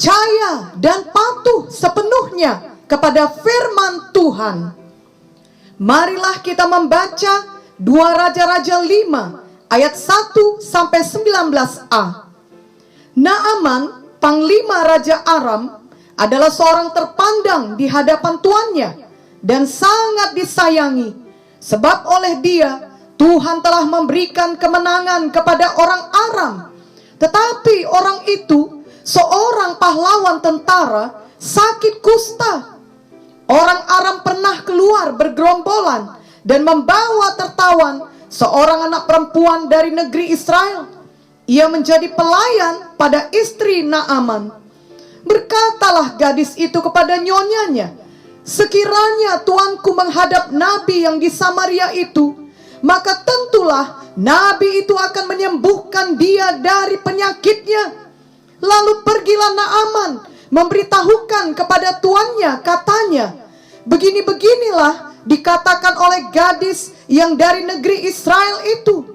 percaya dan patuh sepenuhnya kepada firman Tuhan. Marilah kita membaca 2 Raja-Raja 5 ayat 1 sampai 19a. Naaman, panglima Raja Aram, adalah seorang terpandang di hadapan tuannya dan sangat disayangi, sebab oleh dia Tuhan telah memberikan kemenangan kepada orang Aram. Tetapi orang itu, seorang pahlawan tentara, sakit kusta. Orang Aram pernah keluar bergerombolan dan membawa tertawan seorang anak perempuan dari negeri Israel. Ia menjadi pelayan pada istri Naaman. Berkatalah gadis itu kepada nyonyanya, sekiranya tuanku menghadap nabi yang di Samaria itu, maka tentulah nabi itu akan menyembuhkan dia dari penyakitnya. Lalu pergilah Naaman memberitahukan kepada tuannya, katanya, begini-beginilah dikatakan oleh gadis yang dari negeri Israel itu.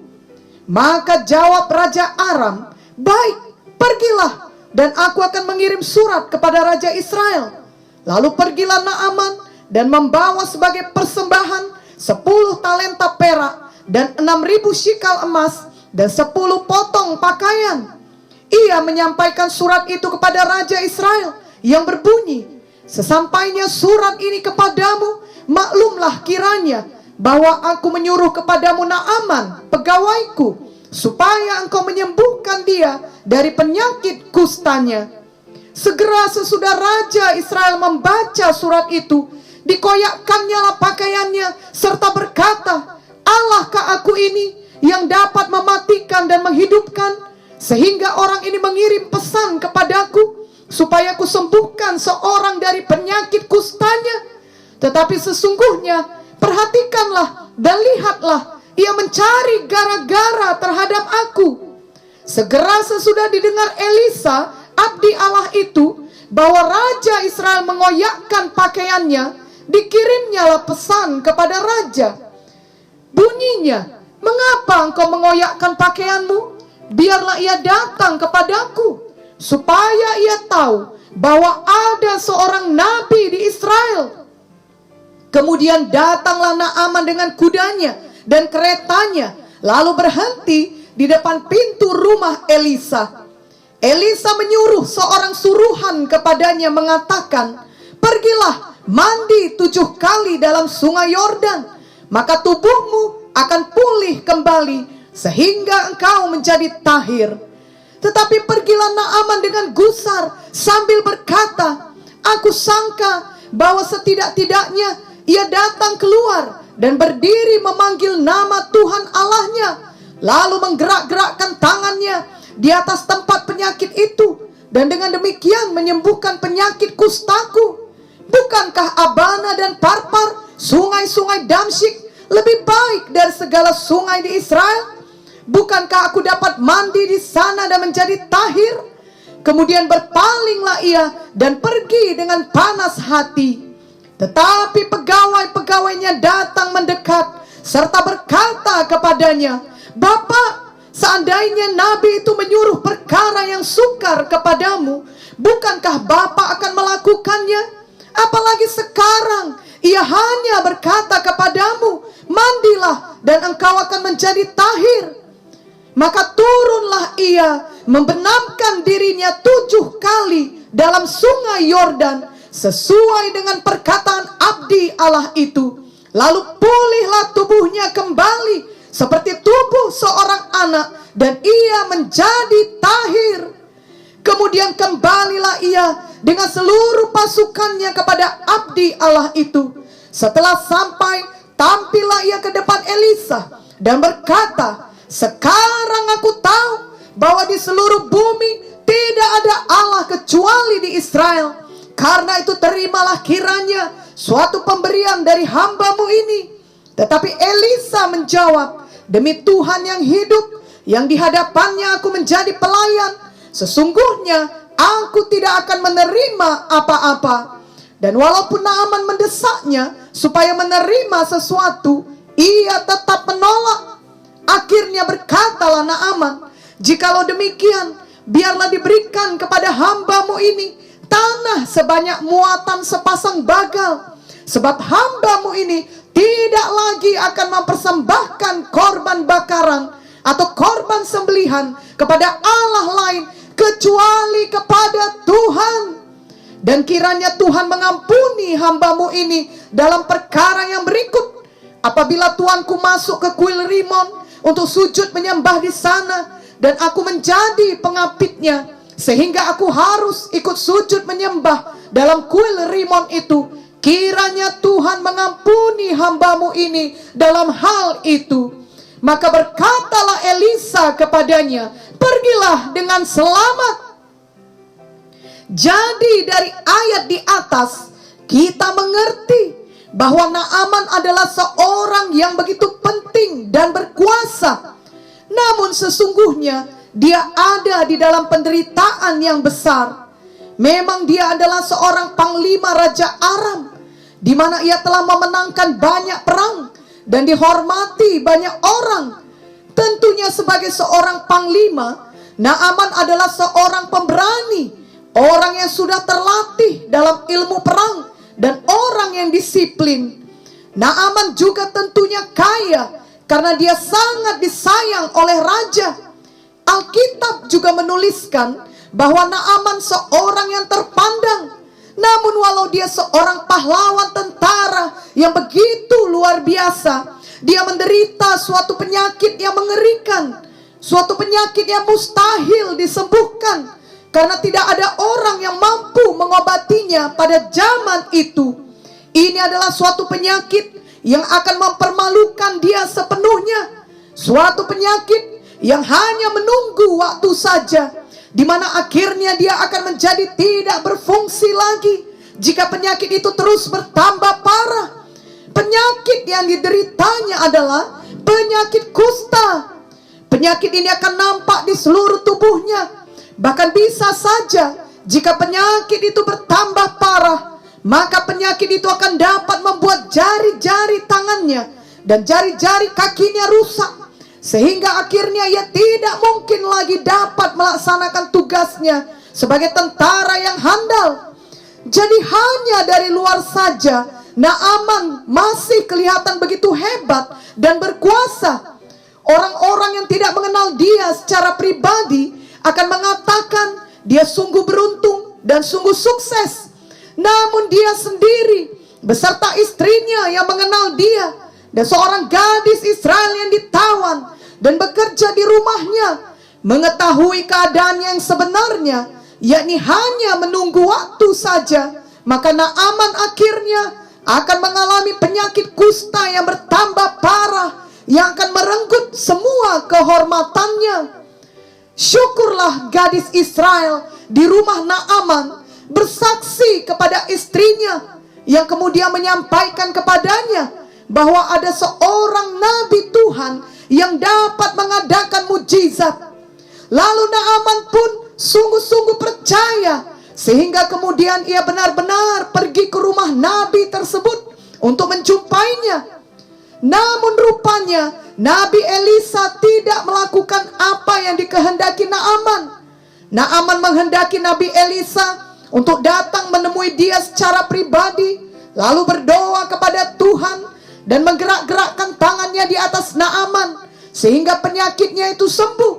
Maka jawab Raja Aram, baik, pergilah, dan aku akan mengirim surat kepada Raja Israel. Lalu pergilah Naaman dan membawa sebagai persembahan 10 talenta perak dan 6.000 shikal emas dan 10 potong pakaian. Ia menyampaikan surat itu kepada Raja Israel yang berbunyi, sesampainya surat ini kepadamu, maklumlah kiranya bahwa aku menyuruh kepadamu Naaman, pegawaiku, supaya engkau menyembuhkan dia dari penyakit kustanya. Segera sesudah Raja Israel membaca surat itu, dikoyakkannya lah pakaiannya serta berkata, Allahkah aku ini yang dapat mematikan dan menghidupkan, sehingga orang ini mengirim pesan kepadaku supaya aku sembuhkan seorang dari penyakit kustanya. Tetapi sesungguhnya perhatikanlah dan lihatlah, ia mencari gara-gara terhadap aku. Segera sesudah didengar Elisa, abdi Allah itu, bahwa Raja Israel mengoyakkan pakaiannya, dikirimnyalah pesan kepada Raja. Bunyinya, mengapa engkau mengoyakkan pakaianmu? Biarlah ia datang kepadaku, supaya ia tahu bahwa ada seorang nabi di Israel. Kemudian datanglah Naaman dengan kudanya dan keretanya, lalu berhenti di depan pintu rumah Elisa. Elisa menyuruh seorang suruhan kepadanya mengatakan, pergilah mandi 7 kali dalam sungai Yordan, maka tubuhmu akan pulih kembali sehingga engkau menjadi tahir. Tetapi pergilah Naaman dengan gusar sambil berkata, aku sangka bahwa setidak-tidaknya ia datang keluar dan berdiri memanggil nama Tuhan Allahnya, lalu menggerak-gerakkan tangannya di atas tempat penyakit itu, dan dengan demikian menyembuhkan penyakit kustaku. Bukankah Abana dan Parpar, sungai-sungai Damsyik, lebih baik dari segala sungai di Israel? Bukankah aku dapat mandi di sana dan menjadi tahir? Kemudian berpalinglah ia dan pergi dengan panas hati. Tetapi pegawai-pegawainya datang mendekat serta berkata kepadanya, Bapak, seandainya nabi itu menyuruh perkara yang sukar kepadamu, bukankah Bapak akan melakukannya? Apalagi sekarang ia hanya berkata kepadamu, mandilah dan engkau akan menjadi tahir. Maka turunlah ia membenamkan dirinya 7 kali dalam sungai Yordan, sesuai dengan perkataan abdi Allah itu. Lalu pulihlah tubuhnya kembali seperti tubuh seorang anak, dan ia menjadi tahir. Kemudian kembalilah ia dengan seluruh pasukannya kepada abdi Allah itu. Setelah sampai, tampillah ia ke depan Elisa dan berkata, sekarang aku tahu bahwa di seluruh bumi tidak ada Allah kecuali di Israel. Karena itu terimalah kiranya suatu pemberian dari hambamu ini. Tetapi Elisa menjawab, demi Tuhan yang hidup, yang di hadapannya aku menjadi pelayan, sesungguhnya aku tidak akan menerima apa-apa. Dan walaupun Naaman mendesaknya supaya menerima sesuatu, ia tetap menolak. Akhirnya berkatalah Naaman, jikalau demikian, biarlah diberikan kepada hambamu ini tanah sebanyak muatan sepasang bagal. Sebab hamba-Mu ini tidak lagi akan mempersembahkan korban bakaran atau korban sembelihan kepada Allah lain kecuali kepada Tuhan. Dan kiranya Tuhan mengampuni hamba-Mu ini dalam perkara yang berikut. Apabila tuanku masuk ke kuil Rimon untuk sujud menyembah di sana, dan aku menjadi pengapitnya, sehingga aku harus ikut sujud menyembah dalam kuil Rimon itu, kiranya Tuhan mengampuni hamba-Mu ini dalam hal itu. Maka berkatalah Elisa kepadanya, pergilah dengan selamat. Jadi dari ayat di atas kita mengerti bahwa Naaman adalah seorang yang begitu penting dan berkuasa. Namun sesungguhnya dia ada di dalam penderitaan yang besar. Memang dia adalah seorang panglima Raja Aram, di mana ia telah memenangkan banyak perang dan dihormati banyak orang. Tentunya sebagai seorang panglima, Naaman adalah seorang pemberani, orang yang sudah terlatih dalam ilmu perang, dan orang yang disiplin. Naaman juga tentunya kaya karena dia sangat disayang oleh raja. Alkitab juga menuliskan bahwa Naaman seorang yang terpandang. Namun walau dia seorang pahlawan tentara yang begitu luar biasa, dia menderita suatu penyakit yang mengerikan, suatu penyakit yang mustahil disembuhkan, karena tidak ada orang yang mampu mengobatinya pada zaman itu. Ini adalah suatu penyakit yang akan mempermalukan dia sepenuhnya. Suatu penyakit yang hanya menunggu waktu saja, di mana akhirnya dia akan menjadi tidak berfungsi lagi jika penyakit itu terus bertambah parah. Penyakit yang dideritanya adalah penyakit kusta. Penyakit ini akan nampak di seluruh tubuhnya. Bahkan bisa saja jika penyakit itu bertambah parah, maka penyakit itu akan dapat membuat jari-jari tangannya dan jari-jari kakinya rusak, sehingga akhirnya ia tidak mungkin lagi dapat melaksanakan tugasnya sebagai tentara yang handal. Jadi hanya dari luar saja Naaman masih kelihatan begitu hebat dan berkuasa. Orang-orang yang tidak mengenal dia secara pribadi akan mengatakan dia sungguh beruntung dan sungguh sukses. Namun dia sendiri beserta istrinya yang mengenal dia, dan seorang gadis Israel yang ditawan dan bekerja di rumahnya, mengetahui keadaan yang sebenarnya, yakni hanya menunggu waktu saja, maka Naaman akhirnya akan mengalami penyakit kusta yang bertambah parah, yang akan merenggut semua kehormatannya. Syukurlah gadis Israel di rumah Naaman bersaksi kepada istrinya, yang kemudian menyampaikan kepadanya bahwa ada seorang nabi Tuhan yang dapat mengadakan mujizat. Lalu Naaman pun sungguh-sungguh percaya, sehingga kemudian ia benar-benar pergi ke rumah nabi tersebut untuk menjumpainya. Namun rupanya Nabi Elisa tidak melakukan apa yang dikehendaki Naaman. Naaman menghendaki Nabi Elisa untuk datang menemui dia secara pribadi, lalu berdoa kepada Tuhan dan menggerak-gerakkan tangannya di atas Naaman sehingga penyakitnya itu sembuh.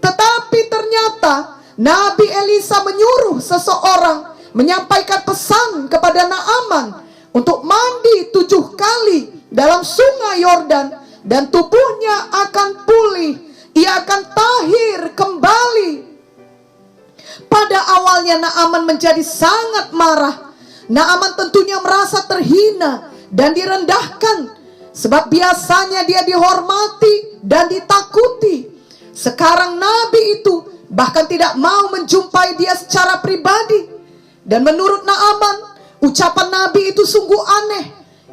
Tetapi ternyata Nabi Elisa menyuruh seseorang menyampaikan pesan kepada Naaman untuk mandi 7 kali dalam sungai Yordan, dan tubuhnya akan pulih, ia akan tahir kembali. Pada awalnya Naaman menjadi sangat marah. Naaman tentunya merasa terhina dan direndahkan, sebab biasanya dia dihormati dan ditakuti. Sekarang nabi itu bahkan tidak mau menjumpai dia secara pribadi. Dan menurut Naaman, ucapan nabi itu sungguh aneh.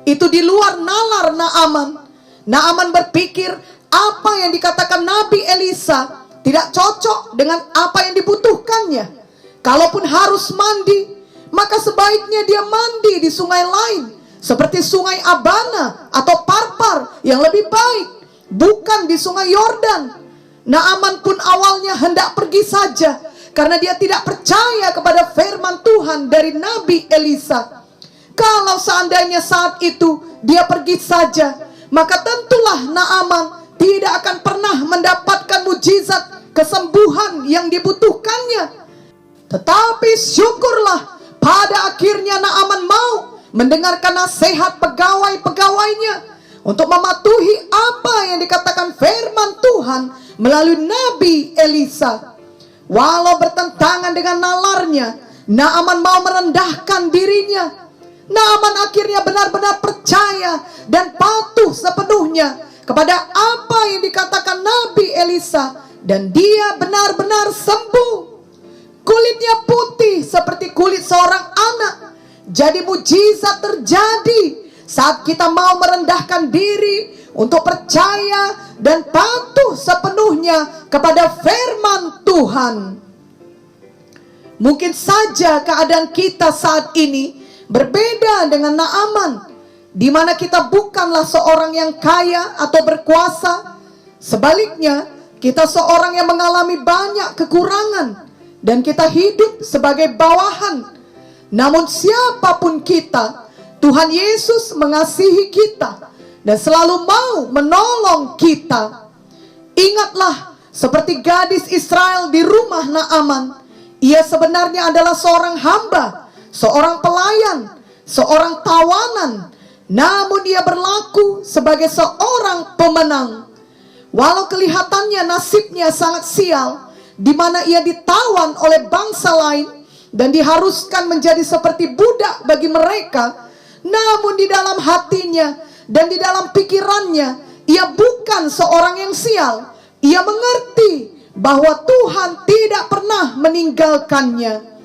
Itu di luar nalar Naaman. Naaman berpikir apa yang dikatakan Nabi Elisa tidak cocok dengan apa yang dibutuhkannya. Kalaupun harus mandi, maka sebaiknya dia mandi di sungai lain, seperti sungai Abana atau Parpar yang lebih baik, bukan di sungai Yordan. Naaman pun awalnya hendak pergi saja, karena dia tidak percaya kepada firman Tuhan dari Nabi Elisa. Kalau seandainya saat itu dia pergi saja, maka tentulah Naaman tidak akan pernah mendapatkan mujizat kesembuhan yang dibutuhkannya. Tetapi syukurlah pada akhirnya Naaman mau mendengarkan nasihat pegawai-pegawainya untuk mematuhi apa yang dikatakan firman Tuhan melalui Nabi Elisa. Walau bertentangan dengan nalarnya, Naaman mau merendahkan dirinya. Naaman akhirnya benar-benar percaya dan patuh sepenuhnya kepada apa yang dikatakan Nabi Elisa, dan dia benar-benar sembuh. Kulitnya putih seperti kulit seorang anak. Jadi mujizat terjadi saat kita mau merendahkan diri untuk percaya dan patuh sepenuhnya kepada firman Tuhan. Mungkin saja keadaan kita saat ini berbeda dengan Naaman, di mana kita bukanlah seorang yang kaya atau berkuasa. Sebaliknya, kita seorang yang mengalami banyak kekurangan dan kita hidup sebagai bawahan. Namun siapapun kita, Tuhan Yesus mengasihi kita dan selalu mau menolong kita. Ingatlah, seperti gadis Israel di rumah Naaman, ia sebenarnya adalah seorang hamba, seorang pelayan, seorang tawanan, namun dia berlaku sebagai seorang pemenang. Walau kelihatannya nasibnya sangat sial, di mana ia ditawan oleh bangsa lain dan diharuskan menjadi seperti budak bagi mereka, namun di dalam hatinya dan di dalam pikirannya, ia bukan seorang yang sial. Ia mengerti bahwa Tuhan tidak pernah meninggalkannya.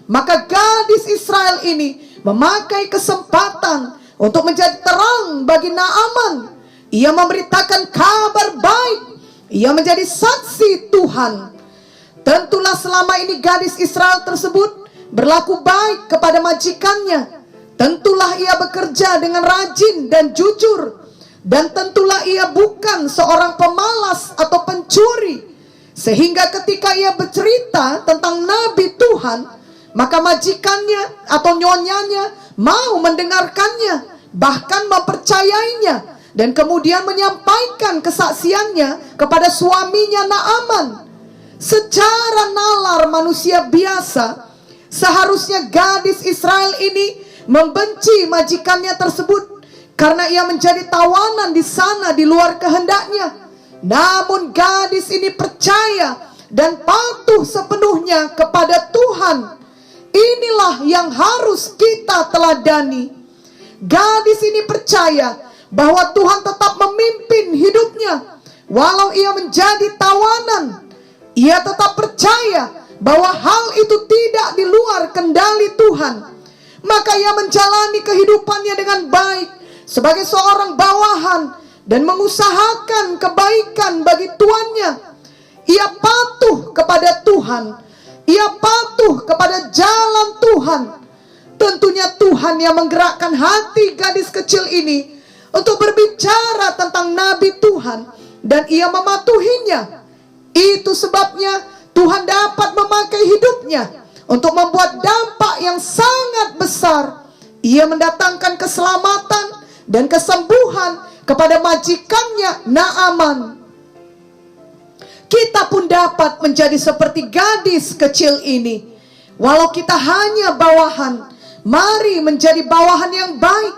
Maka gadis Israel ini memakai kesempatan untuk menjadi terang bagi Naaman. Ia memberitakan kabar baik. Ia menjadi saksi Tuhan. Tentulah selama ini gadis Israel tersebut berlaku baik kepada majikannya. Tentulah ia bekerja dengan rajin dan jujur. Dan tentulah ia bukan seorang pemalas atau pencuri. Sehingga ketika ia bercerita tentang Nabi Tuhan, maka majikannya atau nyonyanya mau mendengarkannya, bahkan mempercayainya, dan kemudian menyampaikan kesaksiannya kepada suaminya Naaman. Secara nalar manusia biasa, seharusnya gadis Israel ini membenci majikannya tersebut karena ia menjadi tawanan di sana di luar kehendaknya. Namun gadis ini percaya dan patuh sepenuhnya kepada Tuhan. Inilah yang harus kita teladani. Gadis ini percaya bahwa Tuhan tetap memimpin hidupnya. Walau ia menjadi tawanan, ia tetap percaya bahwa hal itu tidak di luar kendali Tuhan. Maka ia menjalani kehidupannya dengan baik sebagai seorang bawahan dan mengusahakan kebaikan bagi tuannya. Ia patuh kepada Tuhan. Ia patuh kepada jalan Tuhan. Tentunya Tuhan yang menggerakkan hati gadis kecil ini untuk berbicara tentang Nabi Tuhan, dan ia mematuhinya. Itu sebabnya Tuhan dapat memakai hidupnya untuk membuat dampak yang sangat besar. Ia mendatangkan keselamatan dan kesembuhan kepada majikannya Naaman. Kita pun dapat menjadi seperti gadis kecil ini. Walau kita hanya bawahan, mari menjadi bawahan yang baik.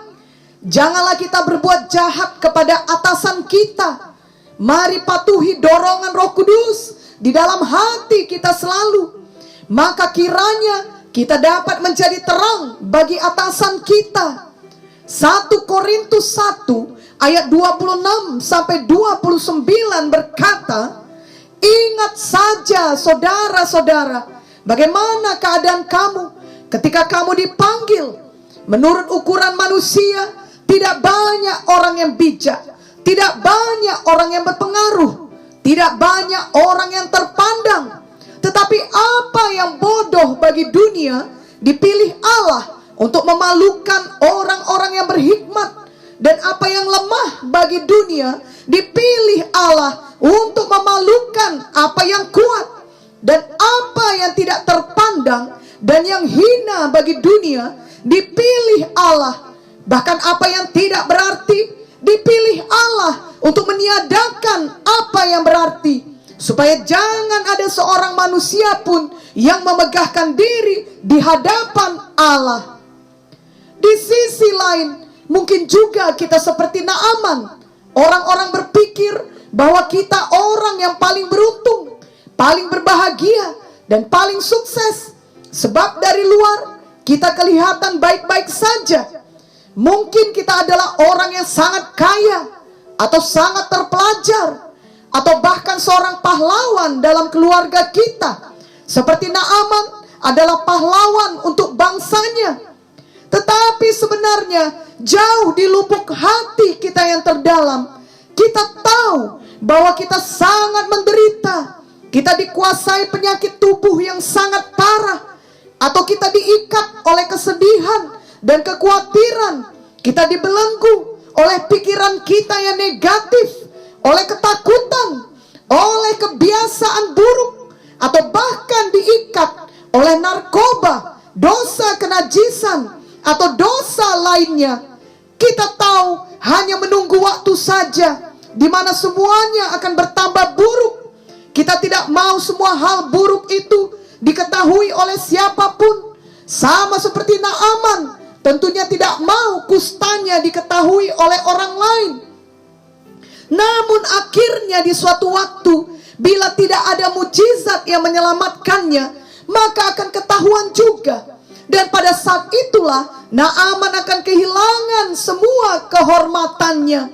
Janganlah kita berbuat jahat kepada atasan kita. Mari patuhi dorongan Roh Kudus di dalam hati kita selalu. Maka kiranya kita dapat menjadi terang bagi atasan kita. 1 Korintus 1 ayat 26 sampai 29 berkata, ingat saja saudara-saudara, bagaimana keadaan kamu ketika kamu dipanggil. Menurut ukuran manusia, tidak banyak orang yang bijak, tidak banyak orang yang berpengaruh, tidak banyak orang yang terpandang. Tetapi apa yang bodoh bagi dunia dipilih Allah untuk memalukan orang-orang yang berhikmat. Dan apa yang lemah bagi dunia dipilih Allah untuk memalukan apa yang kuat. dan apa yang tidak terpandang dan yang hina bagi dunia dipilih Allah. Bahkan apa yang tidak berarti dipilih Allah untuk meniadakan apa yang berarti, supaya jangan ada seorang manusia pun yang memegahkan diri di hadapan Allah. Di sisi lain, mungkin juga kita seperti Naaman. Orang-orang berpikir bahwa kita orang yang paling beruntung, paling berbahagia, dan paling sukses. Sebab dari luar kita kelihatan baik-baik saja. Mungkin kita adalah orang yang sangat kaya, atau sangat terpelajar, atau bahkan seorang pahlawan dalam keluarga kita. Seperti Naaman adalah pahlawan untuk bangsanya. Tetapi sebenarnya jauh di lubuk hati kita yang terdalam, kita tahu bahwa kita sangat menderita. Kita dikuasai penyakit tubuh yang sangat parah, atau kita diikat oleh kesedihan dan kekhawatiran. Kita dibelenggu oleh pikiran kita yang negatif, oleh ketakutan, oleh kebiasaan buruk, atau bahkan diikat oleh narkoba, dosa kenajisan, atau dosa lainnya. Kita tahu hanya menunggu waktu saja di mana semuanya akan bertambah buruk. Kita tidak mau semua hal buruk itu diketahui oleh siapapun. Sama seperti Naaman, tentunya tidak mau kustanya diketahui oleh orang lain. Namun akhirnya di suatu waktu, bila tidak ada mujizat yang menyelamatkannya, maka akan ketahuan juga. Dan pada saat itulah Naaman akan kehilangan semua kehormatannya.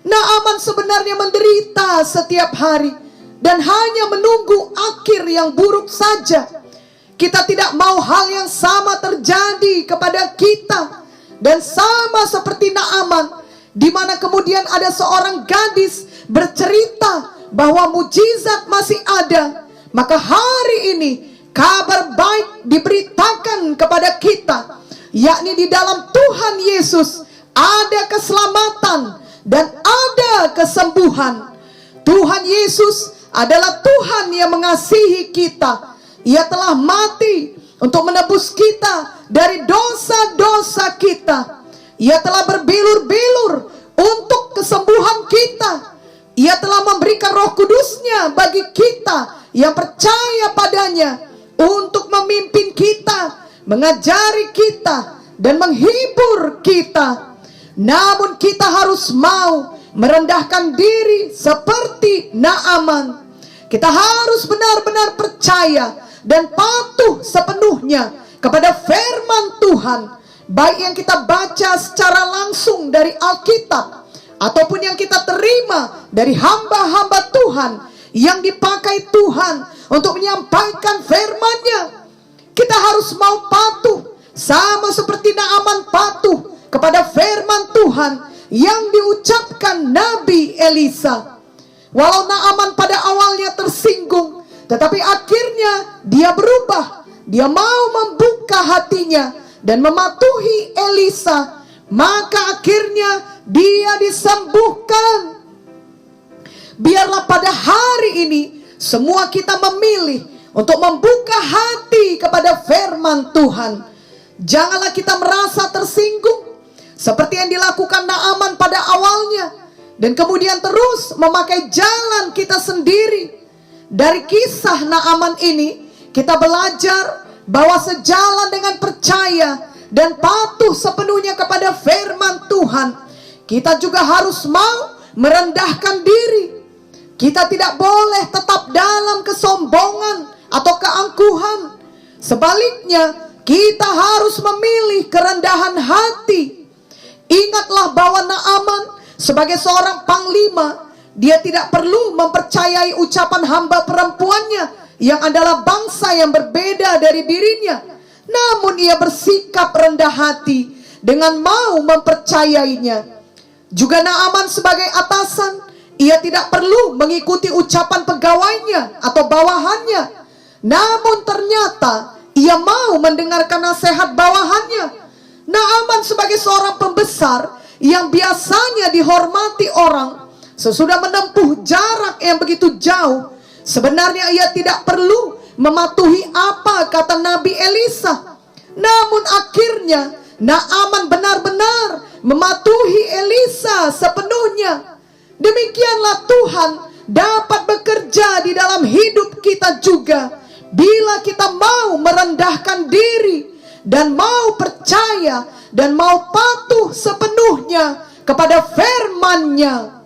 Naaman sebenarnya menderita setiap hari dan hanya menunggu akhir yang buruk saja. Kita tidak mau hal yang sama terjadi kepada kita. Dan sama seperti Naaman, di mana kemudian ada seorang gadis bercerita bahwa mujizat masih ada. Maka hari ini kabar baik diberitakan kepada kita, yakni di dalam Tuhan Yesus ada keselamatan dan ada kesembuhan. Tuhan Yesus adalah Tuhan yang mengasihi kita. Ia telah mati untuk menebus kita dari dosa-dosa kita. Ia telah berbilur-bilur untuk kesembuhan kita. Ia telah memberikan Roh Kudus-Nya bagi kita yang percaya padanya, untuk memimpin kita, mengajari kita, dan menghibur kita. Namun kita harus mau merendahkan diri seperti Naaman. Kita harus benar-benar percaya dan patuh sepenuhnya kepada firman Tuhan, baik yang kita baca secara langsung dari Alkitab, ataupun yang kita terima dari hamba-hamba Tuhan yang dipakai Tuhan untuk menyampaikan firman-Nya. Kita harus mau patuh, sama seperti Naaman patuh kepada firman Tuhan yang diucapkan Nabi Elisa. Walau Naaman pada awalnya tersinggung, tetapi akhirnya dia berubah. Dia mau membuka hatinya dan mematuhi Elisa. Maka akhirnya dia disembuhkan. Biarlah pada hari ini semua kita memilih untuk membuka hati kepada firman Tuhan. Janganlah kita merasa tersinggung seperti yang dilakukan Naaman pada awalnya, dan kemudian terus memakai jalan kita sendiri. Dari kisah Naaman ini kita belajar bahwa sejalan dengan percaya dan patuh sepenuhnya kepada firman Tuhan, kita juga harus mau merendahkan diri. Kita tidak boleh tetap dalam kesombongan atau keangkuhan. Sebaliknya, kita harus memilih kerendahan hati. Ingatlah bahwa Naaman sebagai seorang panglima, dia tidak perlu mempercayai ucapan hamba perempuannya yang adalah bangsa yang berbeda dari dirinya. Namun ia bersikap rendah hati dengan mau mempercayainya. Juga Naaman sebagai atasan, ia tidak perlu mengikuti ucapan pegawainya atau bawahannya. Namun ternyata ia mau mendengarkan nasihat bawahannya. Naaman sebagai seorang pembesar yang biasanya dihormati orang, sesudah menempuh jarak yang begitu jauh, sebenarnya ia tidak perlu mematuhi apa kata Nabi Elisa. Namun akhirnya Naaman benar-benar mematuhi Elisa sepenuhnya. Demikianlah Tuhan dapat bekerja di dalam hidup kita juga, bila kita mau merendahkan diri dan mau percaya dan mau patuh sepenuhnya kepada firman-Nya.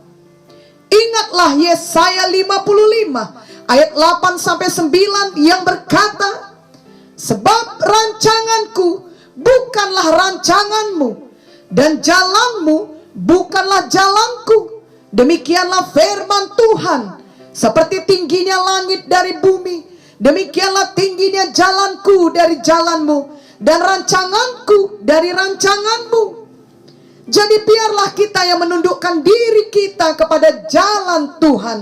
Ingatlah Yesaya 55 ayat 8-9 yang berkata, sebab rancanganku bukanlah rancanganmu, dan jalanmu bukanlah jalanku. Demikianlah firman Tuhan. Seperti tingginya langit dari bumi, demikianlah tingginya jalanku dari jalanmu, dan rancanganku dari rancanganmu. Jadi biarlah kita yang menundukkan diri kita kepada jalan Tuhan.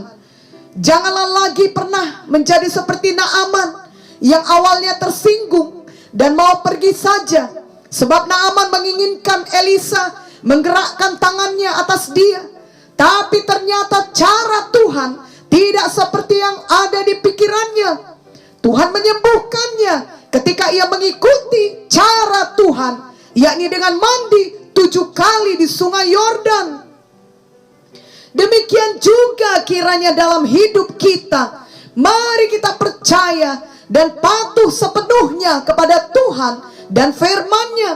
Janganlah lagi pernah menjadi seperti Naaman yang awalnya tersinggung dan mau pergi saja. Sebab Naaman menginginkan Elisa menggerakkan tangannya atas dia. Tapi ternyata cara Tuhan tidak seperti yang ada di pikirannya. Tuhan menyembuhkannya ketika ia mengikuti cara Tuhan, yakni dengan mandi 7 kali di sungai Yordan. Demikian juga kiranya dalam hidup kita. Mari kita percaya dan patuh sepenuhnya kepada Tuhan dan firman-Nya.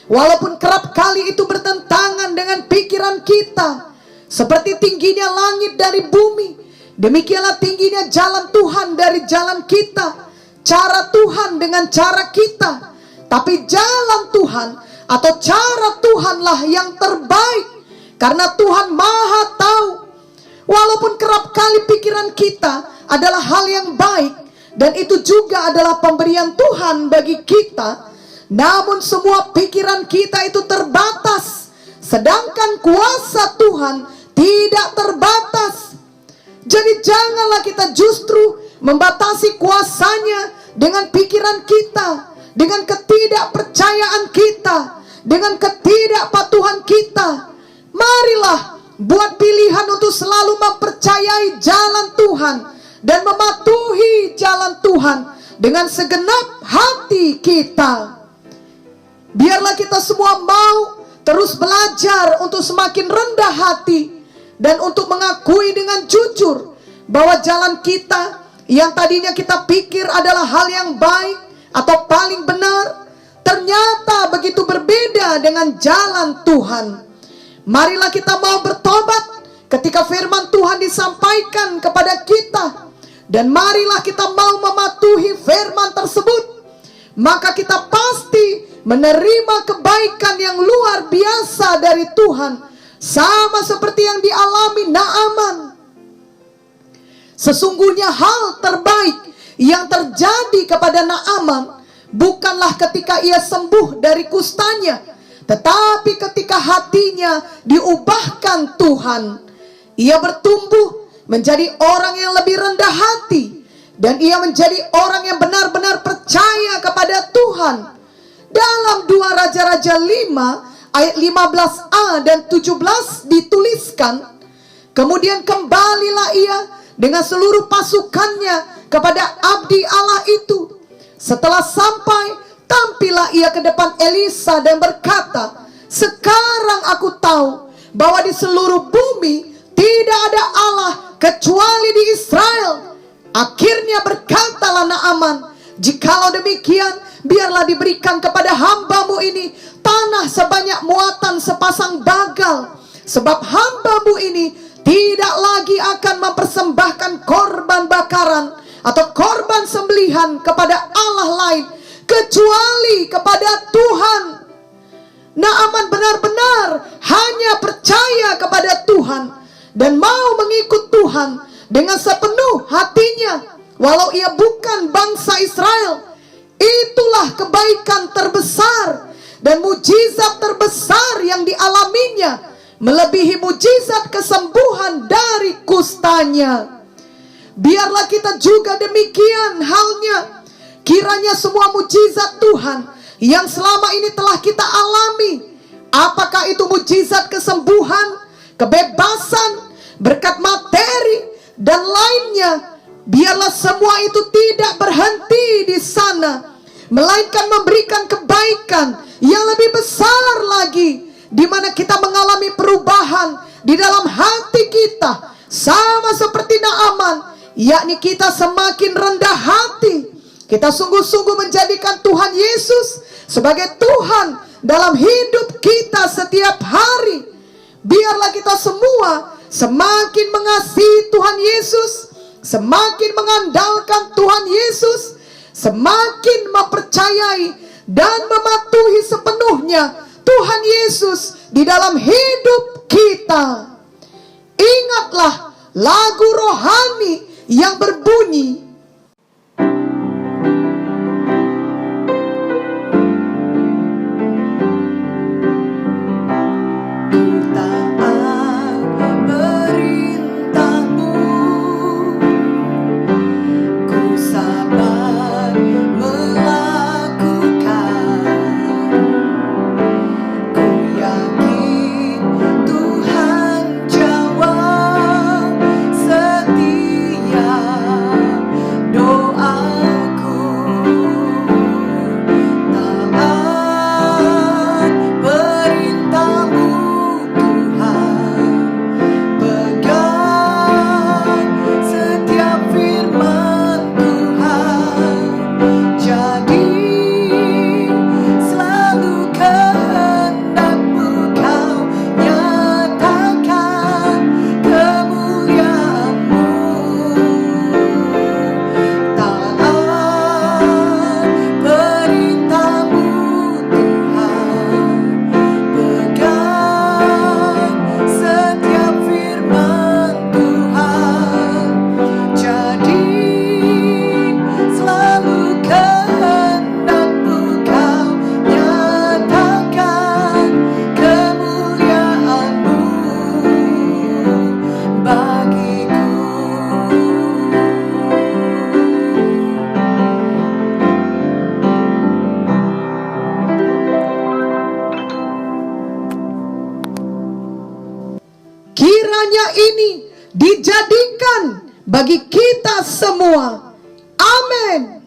Walaupun kerap kali itu bertentangan dengan pikiran kita. Seperti tingginya langit dari bumi, demikianlah tingginya jalan Tuhan dari jalan kita. Cara Tuhan dengan cara kita. Tapi jalan Tuhan atau cara Tuhanlah yang terbaik. Karena Tuhan Maha tahu. Walaupun kerap kali pikiran kita adalah hal yang baik, dan itu juga adalah pemberian Tuhan bagi kita, namun semua pikiran kita itu terbatas, sedangkan kuasa Tuhan tidak terbatas. Jadi janganlah kita justru membatasi kuasanya dengan pikiran kita, dengan ketidakpercayaan kita, dengan ketidakpatuhan kita. Marilah buat pilihan untuk selalu mempercayai jalan Tuhan dan mematuhi jalan Tuhan dengan segenap hati kita. Biarlah kita semua mau terus belajar untuk semakin rendah hati dan untuk mengakui dengan jujur bahwa jalan kita yang tadinya kita pikir adalah hal yang baik atau paling benar, ternyata begitu berbeda dengan jalan Tuhan. Marilah kita mau bertobat ketika firman Tuhan disampaikan kepada kita, dan marilah kita mau mematuhi firman tersebut. Maka kita pasti menerima kebaikan yang luar biasa dari Tuhan, sama seperti yang dialami Naaman. Sesungguhnya hal terbaik yang terjadi kepada Naaman bukanlah ketika ia sembuh dari kustanya, tetapi ketika hatinya diubahkan Tuhan. Ia bertumbuh menjadi orang yang lebih rendah hati, dan ia menjadi orang yang benar-benar percaya kepada Tuhan. Dalam 2 Raja-Raja 5 ayat 15a dan 17 dituliskan, kemudian kembalilah ia dengan seluruh pasukannya kepada abdi Allah itu. Setelah sampai, tampillah ia ke depan Elisa dan berkata, sekarang aku tahu bahwa di seluruh bumi tidak ada Allah kecuali di Israel. Akhirnya berkatalah Naaman, jikalau demikian, biarlah diberikan kepada hambamu ini tanah sebanyak muatan sepasang bagal. Sebab hambamu ini tidak lagi akan mempersembahkan korban bakaran atau korban sembelihan kepada Allah lain kecuali kepada Tuhan. Naaman benar-benar hanya percaya kepada Tuhan dan mau mengikut Tuhan dengan sepenuh hatinya, walau ia bukan bangsa Israel. Itulah kebaikan terbesar dan mujizat terbesar yang dialaminya, melebihi mujizat kesembuhan dari kustanya. Biarlah kita juga demikian halnya. Kiranya semua mujizat Tuhan yang selama ini telah kita alami, apakah itu mujizat kesembuhan, kebebasan, berkat materi, dan lainnya, biarlah semua itu tidak berhenti di sana, melainkan memberikan kebaikan yang lebih besar lagi, di mana kita mengalami perubahan di dalam hati kita, sama seperti Naaman, yakni kita semakin rendah hati. Kita sungguh-sungguh menjadikan Tuhan Yesus sebagai Tuhan dalam hidup kita setiap hari. Biarlah kita semua semakin mengasihi Tuhan Yesus, semakin mengandalkan Tuhan Yesus, semakin mempercayai dan mematuhi sepenuhnya Tuhan Yesus di dalam hidup kita. Ingatlah lagu rohani yang berbunyi, kiranya ini dijadikan bagi kita semua. Amin.